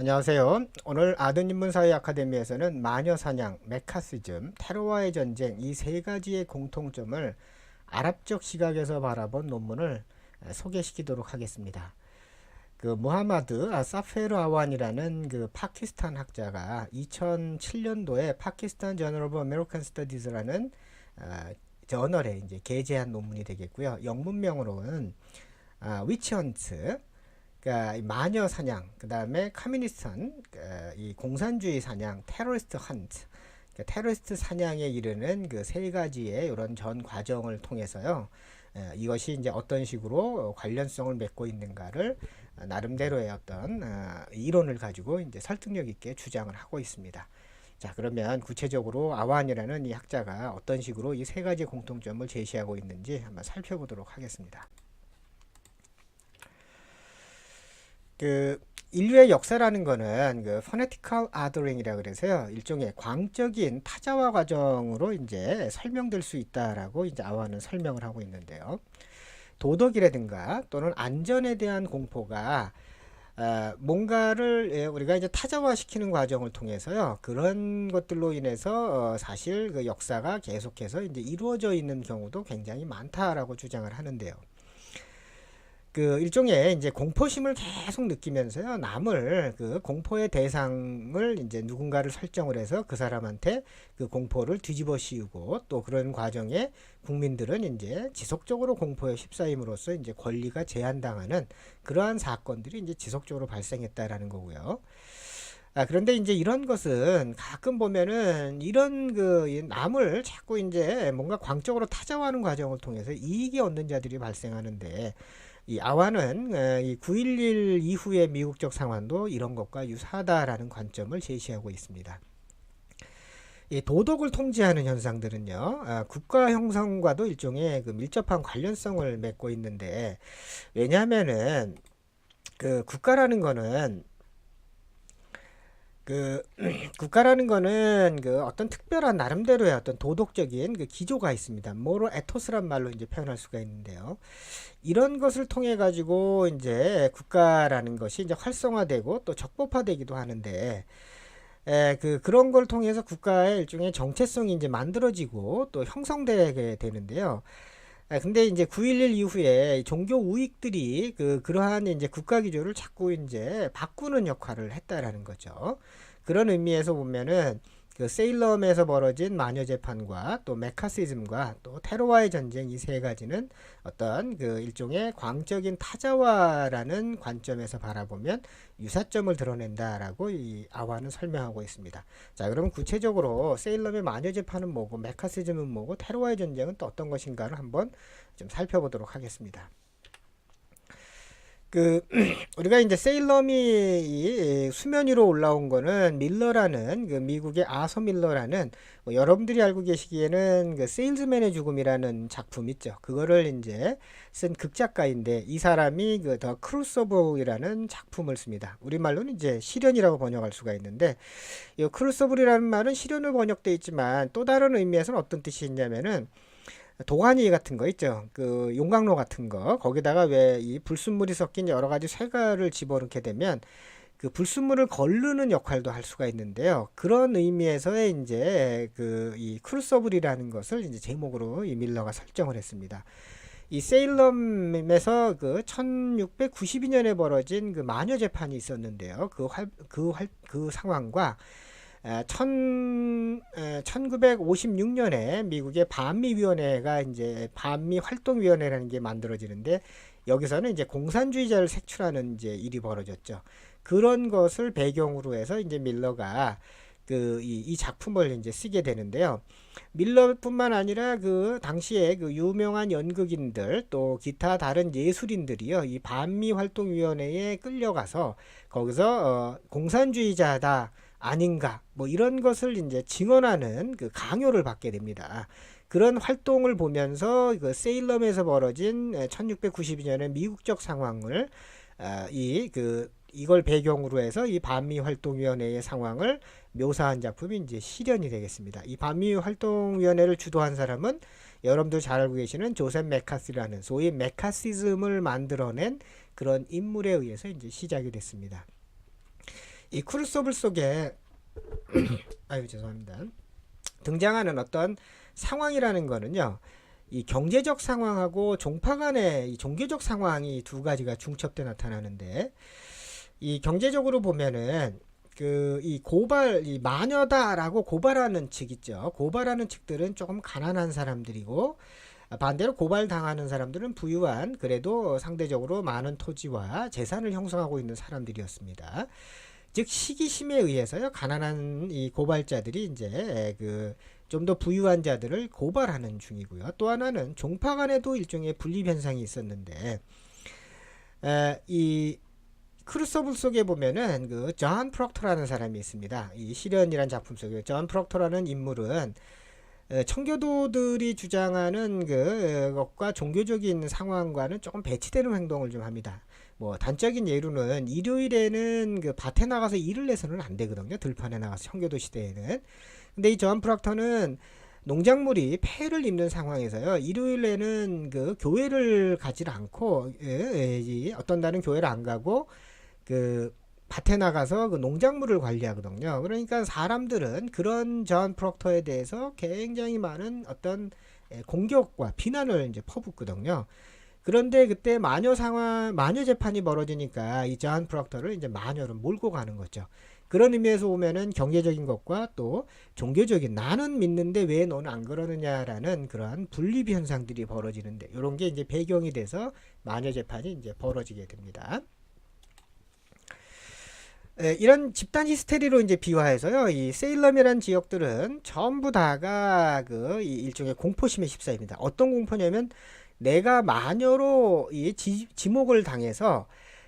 안녕하세요. 오늘 아드인문사회 아카데미에서는 마녀사냥, 메카시즘, 테러와의 전쟁 이 세 가지의 공통점을 아랍적 시각에서 바라본 논문을 소개시키도록 하겠습니다. 그 무하마드 사페르 아완이라는 그 파키스탄 학자가 2007년도에 파키스탄 저널 오브 아메리칸 스터디즈라는 저널에 이제 게재한 논문이 되겠고요. 영문명으로는 위치헌트, 그러니까 이 마녀 사냥, 그 다음에 커뮤니스턴, 이 공산주의 사냥, 테러리스트 헌트, 그러니까 테러리스트 사냥에 이르는 그 세 가지의 이런 전 과정을 통해서요. 이것이 이제 어떤 식으로 관련성을 맺고 있는가를 나름대로의 어떤 이론을 가지고 이제 설득력 있게 주장을 하고 있습니다. 자, 그러면 구체적으로 아완이라는 이 학자가 어떤 식으로 이 세 가지 공통점을 제시하고 있는지 한번 살펴보도록 하겠습니다. 그 인류의 역사라는 거는 그 포네티컬 아더링이라 그래서요. 일종의 광적인 타자화 과정으로 이제 설명될 수 있다라고 이제 아와는 설명을 하고 있는데요. 도덕이라든가 또는 안전에 대한 공포가 뭔가를 우리가 이제 타자화 시키는 과정을 통해서요. 그런 것들로 인해서 사실 그 역사가 계속해서 이제 이루어져 있는 경우도 굉장히 많다라고 주장을 하는데요. 그 일종의 이제 공포심을 계속 느끼면서요, 남을 그 공포의 대상을 이제 누군가를 설정을 해서 그 사람한테 그 공포를 뒤집어 씌우고 또 그런 과정에 국민들은 이제 지속적으로 공포에 휩싸임으로써 이제 권리가 제한당하는 그러한 사건들이 이제 지속적으로 발생했다라는 거고요. 그런데 이제 이런 것은 가끔 보면은 이런 그 남을 자꾸 이제 뭔가 광적으로 타자화하는 과정을 통해서 이익이 얻는 자들이 발생하는데 이 아와는 이 9.11 이후의 미국적 상황도 이런 것과 유사하다라는 관점을 제시하고 있습니다. 이 도덕을 통제하는 현상들은요, 국가 형성과도 일종의 그 밀접한 관련성을 맺고 있는데, 왜냐하면은 그 그 국가라는 거는 그 어떤 특별한 나름대로의 어떤 도덕적인 그 기조가 있습니다. 모럴 에토스란 말로 이제 표현할 수가 있는데요. 이런 것을 통해 가지고 이제 국가라는 것이 이제 활성화되고 또 적법화되기도 하는데 그런 걸 통해서 국가의 일종의 정체성이 이제 만들어지고 또 형성되게 되는데요. 근데 이제 9.11 이후에 종교 우익들이 그러한 이제 국가 기조를 자꾸 이제 바꾸는 역할을 했다라는 거죠. 그런 의미에서 보면은 그 세일럼에서 벌어진 마녀 재판과 또 메카시즘과 또 테러와의 전쟁 이 세 가지는 어떤 그 일종의 광적인 타자화라는 관점에서 바라보면 유사점을 드러낸다라고 이 아와는 설명하고 있습니다. 자, 그러면 구체적으로 세일럼의 마녀 재판은 뭐고 메카시즘은 뭐고 테러와의 전쟁은 또 어떤 것인가를 한번 좀 살펴보도록 하겠습니다. 그 우리가 이제 세일럼이 수면 위로 올라온 거는 밀러라는 그 미국의 아서 밀러라는 뭐 여러분들이 알고 계시기에는 그 세일즈맨의 죽음이라는 작품 있죠. 그거를 이제 쓴 극작가인데 이 사람이 그 더 크루소블이라는 작품을 씁니다. 우리말로는 이제 시련이라고 번역할 수가 있는데 이 크루소블이라는 말은 시련으로 번역돼 있지만 또 다른 의미에서는 어떤 뜻이 있냐면은 도가니 같은 거 있죠. 그 용광로 같은 거. 거기다가 왜 이 불순물이 섞인 여러 가지 쇠가를 집어넣게 되면 그 불순물을 거르는 역할도 할 수가 있는데요. 그런 의미에서의 이제 그 이 크루서블이라는 것을 이제 제목으로 이 밀러가 설정을 했습니다. 이 세일럼에서 그 1692년에 벌어진 그 마녀 재판이 있었는데요. 그 상황과 1956년에 미국의 반미위원회가 이제 반미활동위원회라는 게 만들어지는데 여기서는 이제 공산주의자를 색출하는 이제 일이 벌어졌죠. 그런 것을 배경으로 해서 이제 밀러가 이 작품을 이제 쓰게 되는데요. 밀러뿐만 아니라 그 당시에 그 유명한 연극인들 또 기타 다른 예술인들이요. 이 반미활동위원회에 끌려가서 거기서 공산주의자다 아닌가 뭐 이런 것을 이제 증언하는 그 강요를 받게 됩니다. 그런 활동을 보면서 그 세일럼에서 벌어진 1692년의 미국적 상황을 이걸 배경으로 해서 이 반미활동위원회의 상황을 묘사한 작품이 이제 시련이 되겠습니다. 이 반미활동위원회를 주도한 사람은 여러분들 잘 알고 계시는 조셉 메카시라는 소위 메카시즘을 만들어낸 그런 인물에 의해서 이제 시작이 됐습니다. 이 크루소블 속에 아유 죄송합니다. 등장하는 어떤 상황이라는 거는요. 이 경제적 상황하고 종파 간의 이 종교적 상황이 두 가지가 중첩돼 나타나는데 이 경제적으로 보면은 그 이 고발 이 마녀다라고 고발하는 측 있죠. 고발하는 측들은 조금 가난한 사람들이고 반대로 고발당하는 사람들은 부유한 그래도 상대적으로 많은 토지와 재산을 형성하고 있는 사람들이었습니다. 즉 시기심에 의해서요 가난한 이 고발자들이 이제 그 좀 더 부유한 자들을 고발하는 중이고요. 또 하나는 종파 간에도 일종의 분립 현상이 있었는데 이 크루소블 속에 보면은 그 존 프록터라는 사람이 있습니다. 이 시련이란 작품 속에 존 프록터라는 인물은 청교도들이 주장하는 그 것과 종교적인 상황과는 조금 배치되는 행동을 좀 합니다. 뭐 단적인 예로는 일요일에는 그 밭에 나가서 일을 내서는 안 되거든요. 들판에 나가서 청교도 시대에는. 근데 이 존 프록터는 농작물이 폐해를 입는 상황에서요. 일요일에는 그 교회를 가지 않고 어떤 날은 교회를 안 가고 그 밭에 나가서 그 농작물을 관리하거든요. 그러니까 사람들은 그런 존 프록터에 대해서 굉장히 많은 어떤 공격과 비난을 이제 퍼붓거든요. 그런데 그때 마녀 재판이 벌어지니까 이 존 프록터를 이제 마녀로 몰고 가는 거죠. 그런 의미에서 보면은 경제적인 것과 또 종교적인 나는 믿는데 왜 너는 안 그러느냐라는 그러한 분립 현상들이 벌어지는데 이런 게 이제 배경이 돼서 마녀 재판이 이제 벌어지게 됩니다. 이런 집단 히스테리로 이제 비화해서요. 이 세일럼이란 지역들은 전부 다가 그 일종의 공포심에 휩싸입니다. 어떤 공포냐면 내가 마녀로 이 지목을 당해서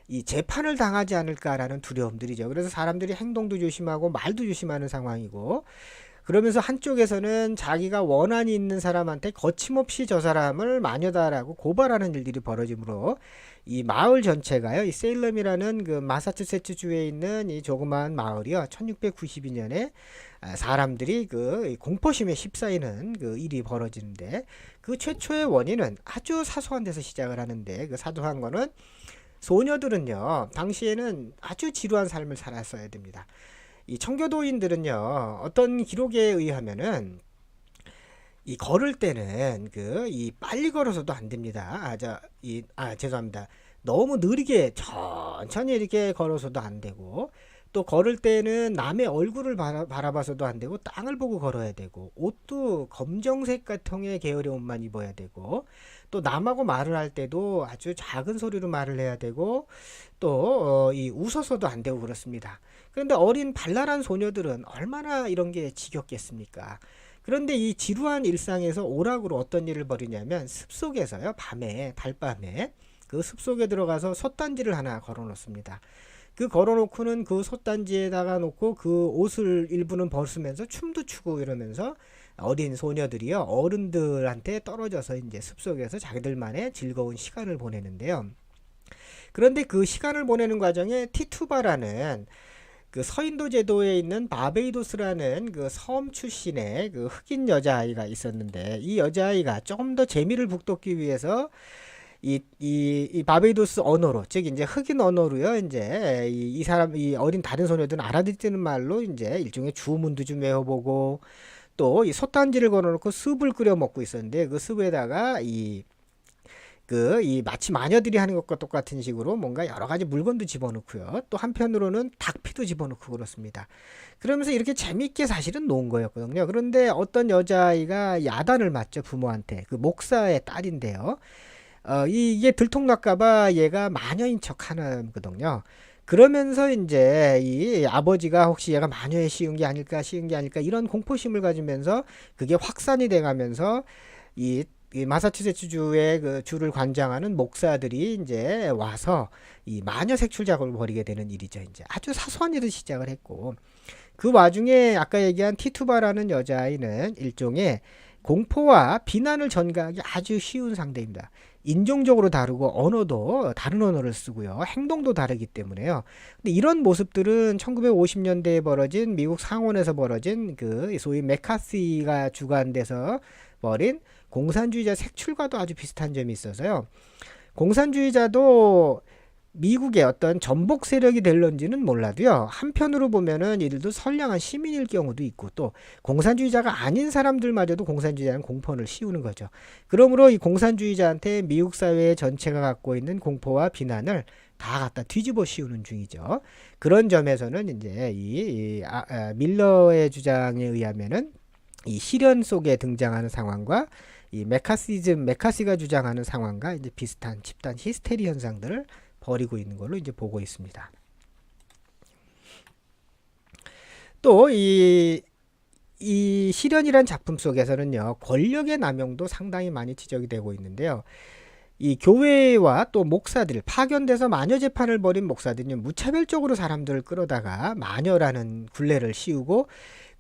이 재판을 당하지 않을까라는 두려움들이죠. 그래서 사람들이 행동도 조심하고 말도 조심하는 상황이고 그러면서 한쪽에서는 자기가 원한이 있는 사람한테 거침없이 저 사람을 마녀다라고 고발하는 일들이 벌어지므로 이 마을 전체가요. 이 세일럼이라는 그 마사추세츠 주에 있는 이 조그마한 마을이요. 1692년에 사람들이 그 공포심에 휩싸이는 그 일이 벌어지는데 그 최초의 원인은 아주 사소한 데서 시작을 하는데 그 사소한 거는 소녀들은요. 당시에는 아주 지루한 삶을 살았어야 됩니다. 이 청교도인들은요. 어떤 기록에 의하면은 이 걸을 때는 그 이 빨리 걸어서도 안 됩니다. 죄송합니다. 너무 느리게 천천히 이렇게 걸어서도 안 되고 또 걸을 때는 남의 얼굴을 바라봐서도 안 되고 땅을 보고 걸어야 되고 옷도 검정색 계통의 계열의 옷만 입어야 되고 또 남하고 말을 할 때도 아주 작은 소리로 말을 해야 되고 또 이 웃어서도 안 되고 그렇습니다. 그런데 어린 발랄한 소녀들은 얼마나 이런 게 지겹겠습니까? 그런데 이 지루한 일상에서 오락으로 어떤 일을 벌이냐면 습속에서요. 밤에 달밤에 그 습속에 들어가서 솥단지를 하나 걸어 놓습니다. 그 걸어놓고는 그 솥단지에다가 놓고 그 옷을 일부는 벗으면서 춤도 추고 이러면서 어린 소녀들이요 어른들한테 떨어져서 이제 숲속에서 자기들만의 즐거운 시간을 보내는데요. 그런데 그 시간을 보내는 과정에 티투바라는 그 서인도 제도에 있는 바베이도스라는 그 섬 출신의 그 흑인 여자아이가 있었는데 이 여자아이가 조금 더 재미를 북돋기 위해서 이 바베이도스 언어로 즉 이제 흑인 언어로요 이제 이 사람 이 어린 다른 소녀들은 알아듣는 말로 이제 일종의 주문도 좀 외워보고 또 이 솥단지를 걸어놓고 습을 끓여 먹고 있었는데 그 습에다가 이 마치 마녀들이 하는 것과 똑같은 식으로 뭔가 여러 가지 물건도 집어넣고요. 또 한편으로는 닭피도 집어넣고 그렇습니다. 그러면서 이렇게 재밌게 사실은 놓은 거였거든요. 그런데 어떤 여자아이가 야단을 맞죠, 부모한테. 그 목사의 딸인데요. 이게 들통날까봐 얘가 마녀인 척 하는 거거든요. 그러면서 이제 이 아버지가 혹시 얘가 마녀에 씌운 게 아닐까 이런 공포심을 가지면서 그게 확산이 돼가면서 이 마사추세츠 주의 그 주를 관장하는 목사들이 이제 와서 이 마녀 색출 작업을 벌이게 되는 일이죠. 이제 아주 사소한 일을 시작을 했고 그 와중에 아까 얘기한 티투바라는 여자아이는 일종의 공포와 비난을 전가하기 아주 쉬운 상대입니다. 인종적으로 다르고 언어도 다른 언어를 쓰고요. 행동도 다르기 때문에요. 근데 이런 모습들은 1950년대에 벌어진 미국 상원에서 벌어진 그 소위 맥카시가 주관돼서 벌인 공산주의자 색출과도 아주 비슷한 점이 있어서요. 공산주의자도 미국의 어떤 전복 세력이 될런지는 몰라도요. 한편으로 보면은 이들도 선량한 시민일 경우도 있고 또 공산주의자가 아닌 사람들마저도 공산주의자는 공포를 씌우는 거죠. 그러므로 이 공산주의자한테 미국 사회 전체가 갖고 있는 공포와 비난을 다 갖다 뒤집어 씌우는 중이죠. 그런 점에서는 이제 밀러의 주장에 의하면은 이 시련 속에 등장하는 상황과 이 메카시가 주장하는 상황과 이제 비슷한 집단 히스테리 현상들을 벌이고 있는 걸로 이제 보고 있습니다. 또 이 시련이란 작품 속에서는요, 권력의 남용도 상당히 많이 지적이 되고 있는데요. 이 교회와 또 목사들, 파견돼서 마녀 재판을 벌인 목사들이 무차별적으로 사람들을 끌어다가 마녀라는 굴레를 씌우고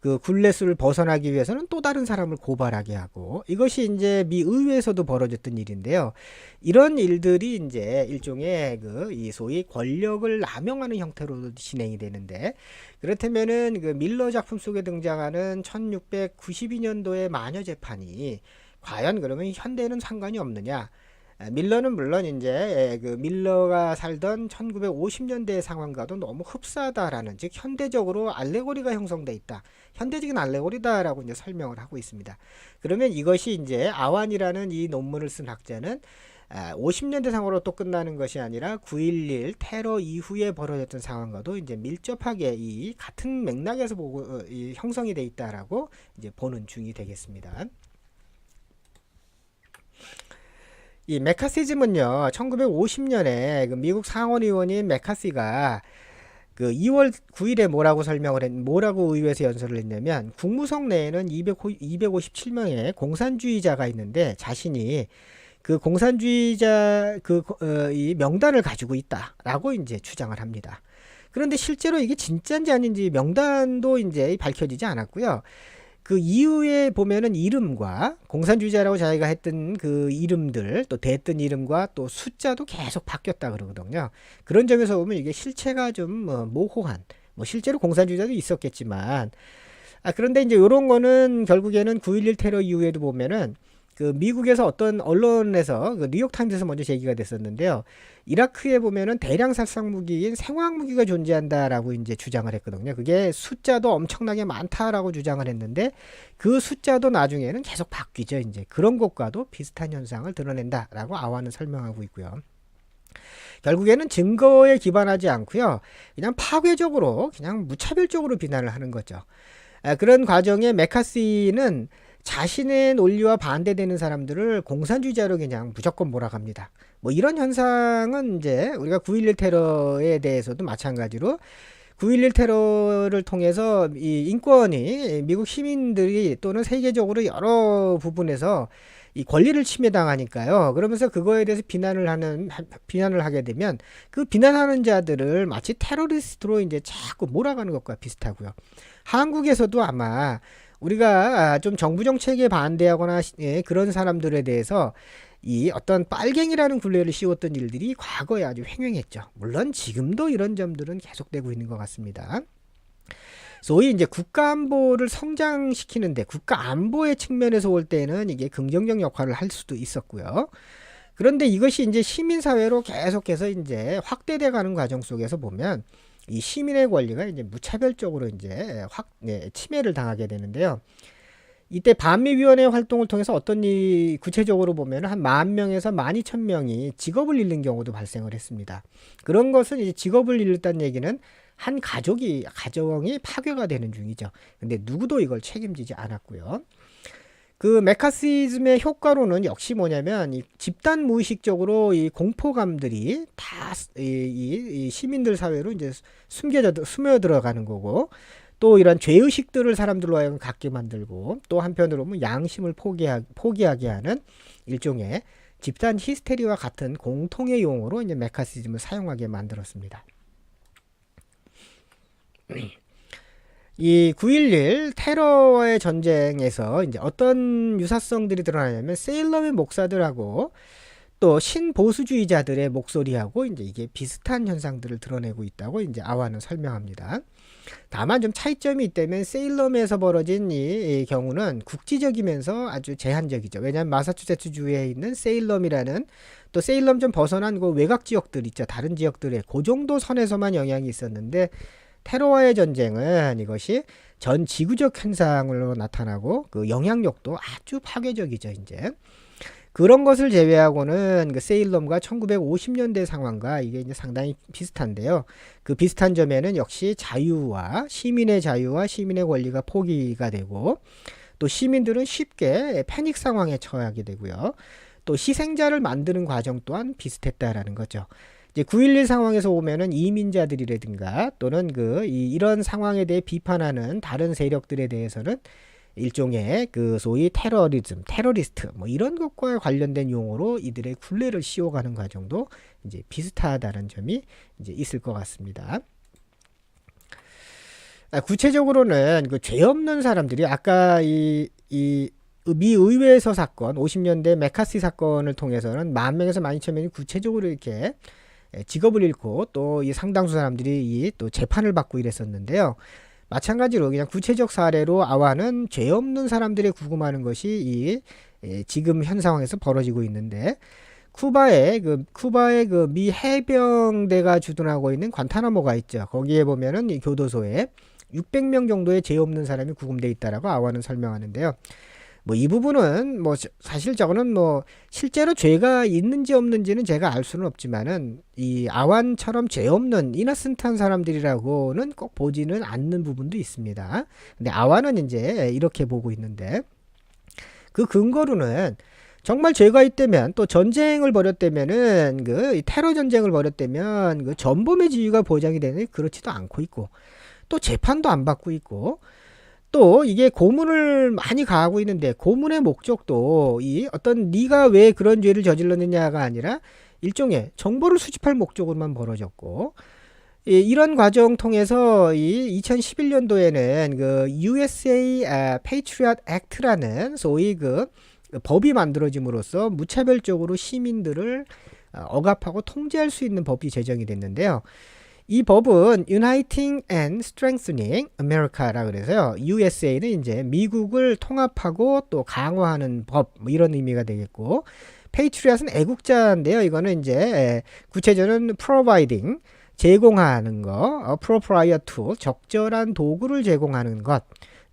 그 굴레수를 벗어나기 위해서는 또 다른 사람을 고발하게 하고, 이것이 이제 미 의회에서도 벌어졌던 일인데요. 이런 일들이 이제 일종의 이 소위 권력을 남용하는 형태로 진행이 되는데, 그렇다면은 그 밀러 작품 속에 등장하는 1692년도의 마녀 재판이 과연 그러면 현대에는 상관이 없느냐? 밀러는 물론 이제 그 밀러가 살던 1950년대 상황과도 너무 흡사하다라는, 즉 현대적으로 알레고리가 형성돼 있다, 현대적인 알레고리다라고 이제 설명을 하고 있습니다. 그러면 이것이 이제 아완이라는 이 논문을 쓴 학자는 50년대 상황으로 또 끝나는 것이 아니라 9.11 테러 이후에 벌어졌던 상황과도 이제 밀접하게 이 같은 맥락에서 보고 형성이 돼 있다라고 이제 보는 중이 되겠습니다. 이 메카시즘은요, 1950년에 그 미국 상원의원인 메카시가 그 2월 9일에 뭐라고 의회에서 연설을 했냐면, 국무성 내에는 257명의 공산주의자가 있는데 자신이 그 공산주의자 이 명단을 가지고 있다라고 이제 주장을 합니다. 그런데 실제로 이게 진짜인지 아닌지 명단도 이제 밝혀지지 않았고요. 그 이후에 보면은 이름과 공산주의자라고 자기가 했던 그 이름들, 또 대했던 이름과 또 숫자도 계속 바뀌었다 그러거든요. 그런 점에서 보면 이게 실체가 좀 모호한, 실제로 공산주의자도 있었겠지만, 그런데 이제 이런 거는 결국에는 9.11 테러 이후에도 보면은 그 미국에서 어떤 언론에서 그 뉴욕타임즈에서 먼저 제기가 됐었는데요. 이라크에 보면은 대량 살상 무기인 생화학 무기가 존재한다라고 이제 주장을 했거든요. 그게 숫자도 엄청나게 많다라고 주장을 했는데 그 숫자도 나중에는 계속 바뀌죠. 이제 그런 것과도 비슷한 현상을 드러낸다라고 아완은 설명하고 있고요. 결국에는 증거에 기반하지 않고요, 그냥 파괴적으로, 그냥 무차별적으로 비난을 하는 거죠. 그런 과정에 메카시는 자신의 논리와 반대되는 사람들을 공산주의자로 그냥 무조건 몰아갑니다. 이런 현상은 이제 우리가 9.11 테러에 대해서도 마찬가지로 9.11 테러를 통해서 이 인권이 미국 시민들이 또는 세계적으로 여러 부분에서 이 권리를 침해당하니까요. 그러면서 그거에 대해서 비난을 하게 되면 그 비난하는 자들을 마치 테러리스트로 이제 자꾸 몰아가는 것과 비슷하고요. 한국에서도 아마 우리가 좀 정부 정책에 반대하거나 그런 사람들에 대해서 이 어떤 빨갱이라는 굴레를 씌웠던 일들이 과거에 아주 횡행했죠. 물론 지금도 이런 점들은 계속되고 있는 것 같습니다. 소위 이제 국가안보를 성장시키는데, 국가안보의 측면에서 올 때는 이게 긍정적 역할을 할 수도 있었고요. 그런데 이것이 이제 시민사회로 계속해서 이제 확대돼 가는 과정 속에서 보면 이 시민의 권리가 이제 무차별적으로 이제 침해를 당하게 되는데요. 이때 반미위원회 활동을 통해서 어떤 일, 구체적으로 보면 한 10,000명에서 12,000명이 직업을 잃는 경우도 발생을 했습니다. 그런 것은 이제 직업을 잃었다는 얘기는 한 가정이 파괴가 되는 중이죠. 근데 누구도 이걸 책임지지 않았고요. 그 메카시즘의 효과로는 역시 뭐냐면 이 집단 무의식적으로 이 공포감들이 다 이 시민들 사회로 이제 스며들어가는 거고, 또 이런 죄의식들을 사람들로 하여금 갖게 만들고, 또 한편으로 보면 양심을 포기하게 하는 일종의 집단 히스테리와 같은 공통의 용어로 이제 메카시즘을 사용하게 만들었습니다. 이 9.11 테러의 전쟁에서 이제 어떤 유사성들이 드러나냐면 세일러맨 목사들하고 또 신보수주의자들의 목소리하고 이제 이게 비슷한 현상들을 드러내고 있다고 이제 아와는 설명합니다. 다만 좀 차이점이 있다면 세일럼에서 벌어진 이 경우는 국지적이면서 아주 제한적이죠. 왜냐하면 마사추세츠주에 있는 세일럼이라는 또 세일럼 좀 벗어난 그 외곽 지역들 있죠. 다른 지역들의 그 정도 선에서만 영향이 있었는데 테러와의 전쟁은 이것이 전 지구적 현상으로 나타나고 그 영향력도 아주 파괴적이죠. 이제 그런 것을 제외하고는 그 세일럼과 1950년대 상황과 이게 이제 상당히 비슷한데요. 그 비슷한 점에는 역시 시민의 자유와 시민의 권리가 포기가 되고 또 시민들은 쉽게 패닉 상황에 처하게 되고요. 또 희생자를 만드는 과정 또한 비슷했다라는 거죠. 이제 9.11 상황에서 보면은 이민자들이라든가 또는 이런 상황에 대해 비판하는 다른 세력들에 대해서는 일종의 그 소위 테러리스트 뭐 이런 것과 관련된 용어로 이들의 굴레를 씌워가는 과정도 이제 비슷하다는 점이 이제 있을 것 같습니다. 구체적으로는 그 죄 없는 사람들이 아까 이 미 의회에서 사건 50년대 메카시 사건을 통해서는 10,000명에서 12,000명이 구체적으로 이렇게 직업을 잃고 또 이 상당수 사람들이 또 재판을 받고 이랬었는데요. 마찬가지로 그냥 구체적 사례로 아와는 죄 없는 사람들의 구금하는 것이 지금 현 상황에서 벌어지고 있는데 쿠바의 그 미 해병대가 주둔하고 있는 관타나모가 있죠. 거기에 보면은 이 교도소에 600명 정도의 죄 없는 사람이 구금돼 있다라고 아와는 설명하는데요. 뭐 이 부분은 뭐 사실 저거는 뭐 실제로 죄가 있는지 없는지는 제가 알 수는 없지만은 이 아완처럼 죄 없는 이너센트한 사람들이라고는 꼭 보지는 않는 부분도 있습니다. 근데 아완은 이제 이렇게 보고 있는데 그 근거로는 정말 죄가 있다면 또 전쟁을 벌였다면은 그 테러 전쟁을 벌였다면 그 전범의 지위가 보장이 되는 그렇지도 않고 있고 또 재판도 안 받고 있고 또 이게 고문을 많이 가하고 있는데 고문의 목적도 이 어떤 네가 왜 그런 죄를 저질렀느냐가 아니라 일종의 정보를 수집할 목적으로만 벌어졌고 이런 과정 통해서 이 2011년도에는 그 USA Patriot Act라는 소위 그 법이 만들어짐으로써 무차별적으로 시민들을 억압하고 통제할 수 있는 법이 제정이 됐는데요. 이 법은 Uniting and Strengthening America라 그래서요. USA는 이제 미국을 통합하고 또 강화하는 법, 뭐 이런 의미가 되겠고, Patriot은 애국자인데요. 이거는 이제 구체적으로는 providing 제공하는 거, appropriate to 적절한 도구를 제공하는 것,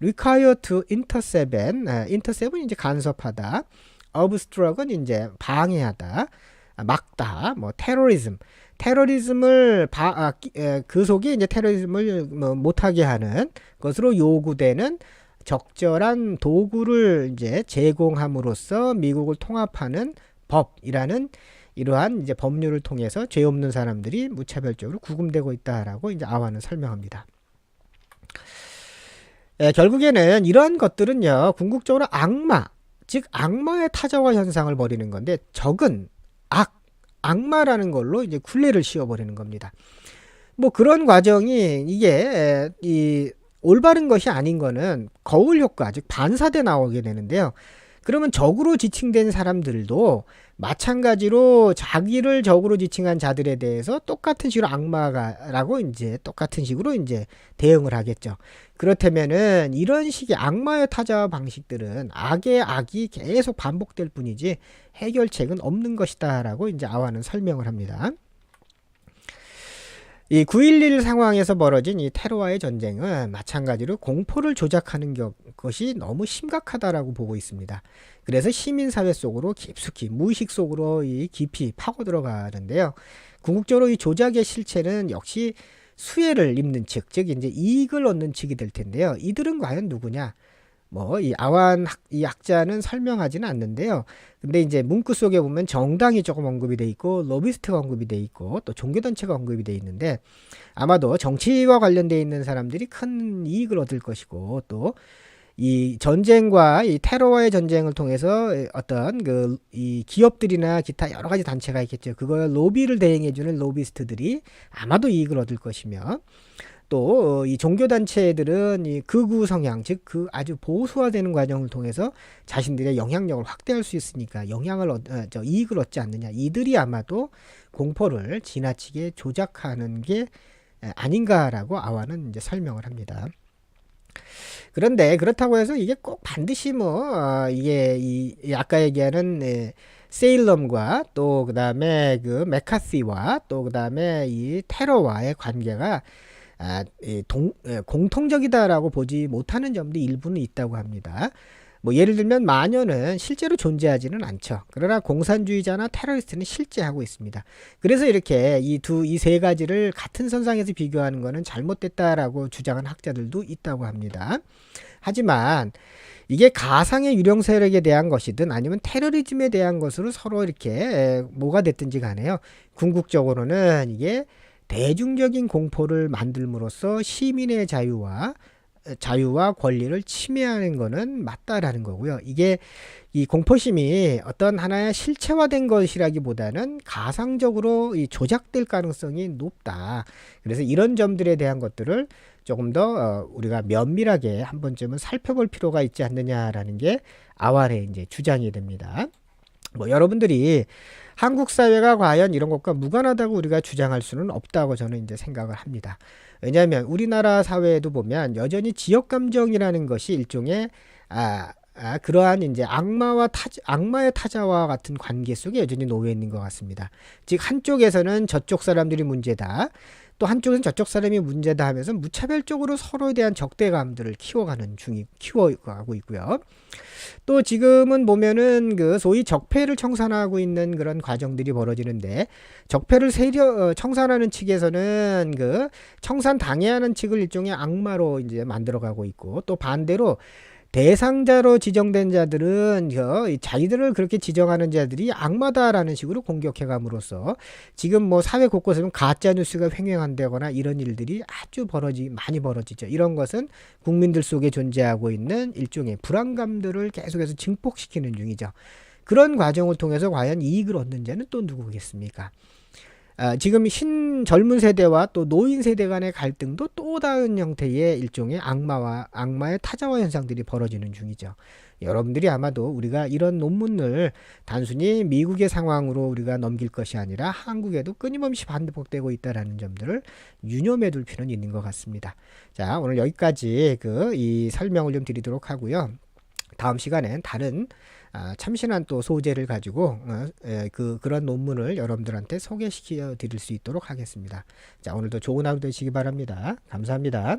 require to intercept은 이제 간섭하다, obstruct은 이제 방해하다, 막다, 뭐 테러리즘을 그 속에 이제 테러리즘을 뭐 못하게 하는 것으로 요구되는 적절한 도구를 이제 제공함으로써 미국을 통합하는 법이라는 이러한 이제 법률을 통해서 죄 없는 사람들이 무차별적으로 구금되고 있다라고 이제 아와는 설명합니다. 결국에는 이러한 것들은요, 궁극적으로 즉 악마의 타자화 현상을 벌이는 건데 적은 악마라는 걸로 이제 굴레를 씌워버리는 겁니다. 뭐 그런 과정이 이게 이 올바른 것이 아닌 거는 거울 효과, 즉 반사돼 나오게 되는데요. 그러면 적으로 지칭된 사람들도 마찬가지로 자기를 적으로 지칭한 자들에 대해서 똑같은 식으로 악마라고 이제 똑같은 식으로 이제 대응을 하겠죠. 그렇다면은 이런 식의 악마의 타자 방식들은 악의 악이 계속 반복될 뿐이지 해결책은 없는 것이다라고 이제 아와는 설명을 합니다. 이 9.11 상황에서 벌어진 이 테러와의 전쟁은 마찬가지로 공포를 조작하는 것이 너무 심각하다라고 보고 있습니다. 그래서 시민사회 속으로 깊숙이 무의식 속으로 깊이 파고 들어가는데요. 궁극적으로 이 조작의 실체는 역시 수혜를 입는 측, 즉 이제 이익을 얻는 측이 될 텐데요. 이들은 과연 누구냐? 뭐 이 아완 이 학자는 설명하지는 않는데요. 근데 이제 문구 속에 보면 정당이 조금 언급이 돼 있고 로비스트가 언급이 돼 있고 또 종교단체가 언급이 돼 있는데 아마도 정치와 관련돼 있는 사람들이 큰 이익을 얻을 것이고 또 이 전쟁과 이 테러와의 전쟁을 통해서 어떤 이 기업들이나 기타 여러 가지 단체가 있겠죠. 그걸 로비를 대행해주는 로비스트들이 아마도 이익을 얻을 것이며 또 이 종교단체들은 이 극우 성향, 즉 그 아주 보수화되는 과정을 통해서 자신들의 영향력을 확대할 수 있으니까 이익을 얻지 않느냐. 이들이 아마도 공포를 지나치게 조작하는 게 아닌가라고 아와는 이제 설명을 합니다. 그런데 그렇다고 해서 이게 꼭 반드시 이게 이 아까 얘기하는 세일럼과 또 그다음에 그 메카시와 또 그다음에 이 테러와의 관계가 공통적이다라고 보지 못하는 점도 일부는 있다고 합니다. 뭐 예를 들면 마녀는 실제로 존재하지는 않죠. 그러나 공산주의자나 테러리스트는 실제하고 있습니다. 그래서 이렇게 이 세 가지를 같은 선상에서 비교하는 것은 잘못됐다라고 주장한 학자들도 있다고 합니다. 하지만 이게 가상의 유령 세력에 대한 것이든 아니면 테러리즘에 대한 것으로 서로 이렇게 뭐가 됐든지 간에요. 궁극적으로는 이게 대중적인 공포를 만들므로써 시민의 자유와 권리를 침해하는 것은 맞다라는 거고요. 이게 이 공포심이 어떤 하나의 실체화된 것이라기보다는 가상적으로 조작될 가능성이 높다. 그래서 이런 점들에 대한 것들을 조금 더 우리가 면밀하게 한 번쯤은 살펴볼 필요가 있지 않느냐라는 게 아왈의 이제 주장이 됩니다. 뭐 여러분들이 한국 사회가 과연 이런 것과 무관하다고 우리가 주장할 수는 없다고 저는 이제 생각을 합니다. 왜냐하면 우리나라 사회에도 보면 여전히 지역 감정이라는 것이 일종의 그러한 이제 악마의 타자와 같은 관계 속에 여전히 놓여 있는 것 같습니다. 즉 한쪽에서는 저쪽 사람들이 문제다. 또 한쪽은 저쪽 사람이 문제다 하면서 무차별적으로 서로에 대한 적대감들을 키워가고 있고요. 또 지금은 보면은 그 소위 적폐를 청산하고 있는 그런 과정들이 벌어지는데 적폐를 청산하는 측에서는 그 청산 당해하는 측을 일종의 악마로 이제 만들어가고 있고 또 반대로 대상자로 지정된 자들은 자기들을 그렇게 지정하는 자들이 악마다라는 식으로 공격해감으로써 지금 뭐 사회 곳곳에는 가짜 뉴스가 횡행한다거나 이런 일들이 아주 많이 벌어지죠. 이런 것은 국민들 속에 존재하고 있는 일종의 불안감들을 계속해서 증폭시키는 중이죠. 그런 과정을 통해서 과연 이익을 얻는 자는 또 누구겠습니까? 지금 젊은 세대와 또 노인 세대 간의 갈등도 또 다른 형태의 일종의 악마의 타자화 현상들이 벌어지는 중이죠. 여러분들이 아마도 우리가 이런 논문을 단순히 미국의 상황으로 우리가 넘길 것이 아니라 한국에도 끊임없이 반복되고 있다는 점들을 유념해 둘 필요는 있는 것 같습니다. 자, 오늘 여기까지 이 설명을 좀 드리도록 하고요. 다음 시간엔 다른 참신한 또 소재를 가지고 그런 논문을 여러분들한테 소개시켜 드릴 수 있도록 하겠습니다. 자, 오늘도 좋은 하루 되시기 바랍니다. 감사합니다.